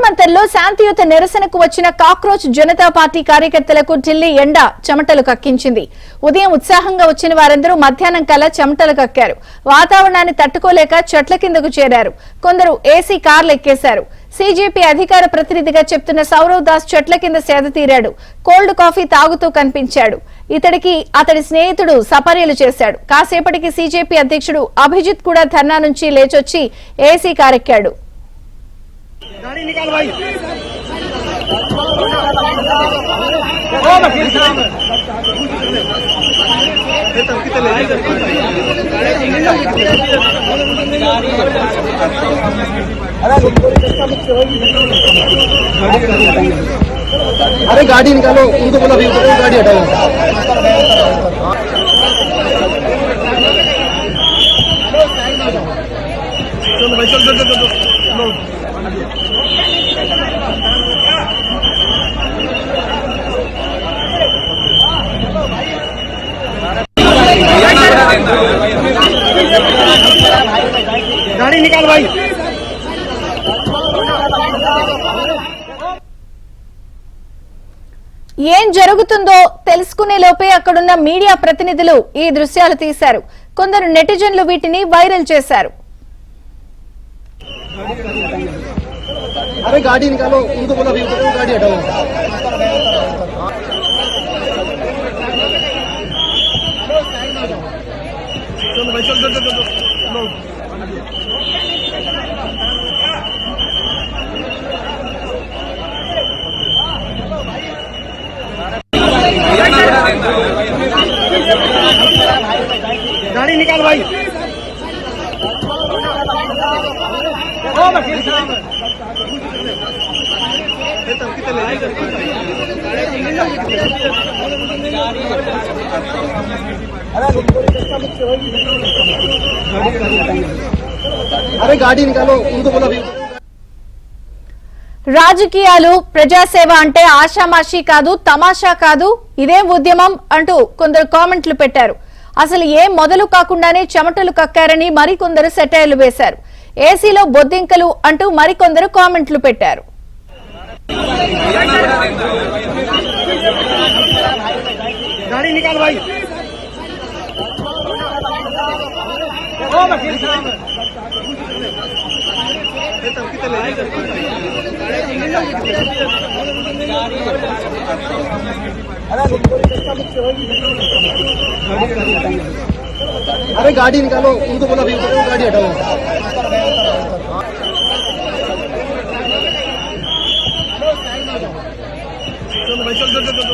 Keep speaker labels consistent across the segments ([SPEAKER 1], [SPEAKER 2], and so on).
[SPEAKER 1] మంతర్లో శాంతియుత నిరసనకు వచ్చిన కాక్రోచ్ జనతా పార్టీ కార్యకర్తలకు ఢిల్లీ ఎండ చెమటలు కక్కించింది. ఉదయం ఉత్సాహంగా వచ్చిన వారందరూ మధ్యాహ్నం కల్లా చెమటలు కక్కారు. వాతావరణాన్ని తట్టుకోలేక చెట్ల కిందకు చేరారు. కొందరు ఏసీ కార్లు ఎక్కేశారు. సీజేపీ అధికార ప్రతినిధిగా చెప్తున్న సౌరవ్ దాస్ చెట్ల కింద సేద తీరాడు. కోల్డ్ కాఫీ తాగుతూ కనిపించాడు. ఇతడికి అతడి స్నేహితుడు సపర్యలు చేశాడు. కాసేపటికి సీజేపీ అధ్యక్షుడు అభిజిత్ కూడా ధర్నా నుంచి లేచొచ్చి ఏసీ కారెక్కాడు.
[SPEAKER 2] गाड़ी निकाल भाई। अरे गाड़ी निकालो, उनको बोला गाड़ी हटाओ। चलो भाई चल चल चल गाड़ी निकाल भाई।
[SPEAKER 1] ఏం జరుగుతుందో తెలుసుకునే లోపే అక్కడున్న మీడియా ప్రతినిధులు ఈ దృశ్యాలు తీశారు. కొందరు నెటిజన్లు వీటిని వైరల్ చేశారు.
[SPEAKER 2] अरे गाड़ी निकालो, उनको बोला गाड़ी हटाओ। चलो भाई चल चल चल गाड़ी निकाल भाई। अरे गाड़ी निकालो, उनको बोला
[SPEAKER 1] రాజకీయాలు ప్రజాసేవ అంటే ఆషామాషీ కాదు, తమాషా కాదు, ఇదేం ఉద్యమం అంటూ కొందరు కామెంట్లు పెట్టారు. అసలు ఏం మొదలు కాకుండానే చెమటలు కక్కారని మరికొందరు సెటైర్లు వేశారు. ఏసీలో బొద్దింకలు అంటూ మరికొందరు కామెంట్లు పెట్టారు.
[SPEAKER 2] गाड़ी निकाल भाई। अरे गाड़ी निकालो, उनको बोला गाड़ी हटाओ। चलो भाई चल चल चल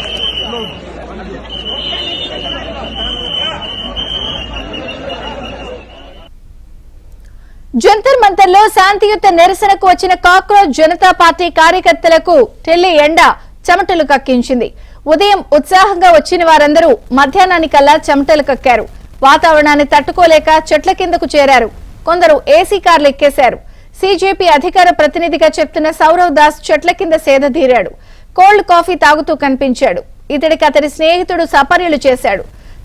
[SPEAKER 1] జంతర్ మంతర్లో శాంతియుత నిరసనకు వచ్చిన కాక్రోచ్ జనతా పార్టీ కార్యకర్తలకు ఢిల్లీ ఎండ చెమటలు కక్కించింది. ఉదయం ఉత్సాహంగా వచ్చిన వారందరూ మధ్యాహ్నానికల్లా చెమటలు కక్కారు. వాతావరణాన్ని తట్టుకోలేక చెట్ల కిందకు చేరారు. కొందరు ఏసీ కార్లు ఎక్కేశారు. సీజేపీ అధికార ప్రతినిధిగా చెప్తున్న సౌరవ్ దాస్ చెట్ల కింద సేద తీరాడు. కోల్డ్ కాఫీ తాగుతూ కనిపించాడు. ఇతడికి అతడి స్నేహితుడు సపర్యలు చేశాడు.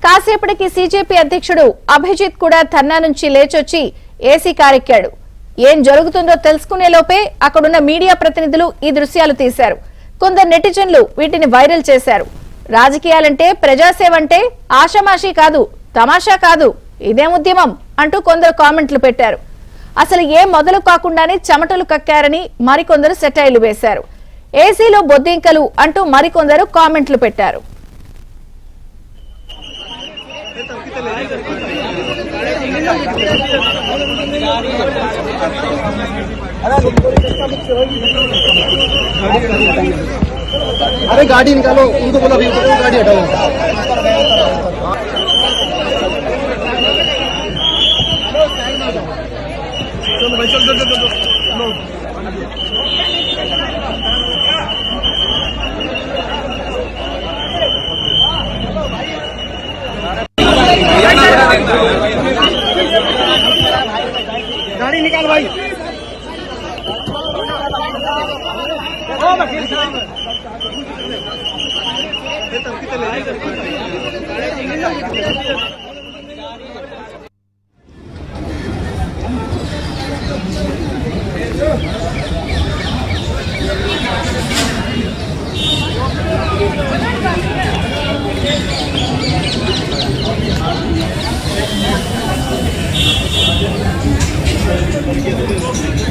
[SPEAKER 1] కాసేపటికి సీజేపీ అధ్యక్షుడు అభిజిత్ కూడా ధర్నా నుంచి లేచొచ్చి ఏసీ కారెక్కాడు. ఏం జరుగుతుందో తెలుసుకునే లోపే అక్కడున్న మీడియా ప్రతినిధులు ఈ దృశ్యాలు తీశారు. కొందరు నెటిజన్లు వీటిని వైరల్ చేశారు. రాజకీయాలంటే ప్రజాసేవ అంటే ఆషామాషీ కాదు, తమాషా కాదు, ఇదేం ఉద్యమం అంటూ కొందరు కామెంట్లు పెట్టారు. అసలు ఏం మొదలు కాకుండానే చెమటలు కక్కారని మరికొందరు సెటైర్లు వేశారు. ఏసీలో బొద్దింకలు అంటూ మరికొందరు కామెంట్లు పెట్టారు.
[SPEAKER 2] अरे गाड़ी निकालो, उनको बोला गाड़ी हटाओ। चलो भाई चल चल चल गाड़ी निकाल भाई। है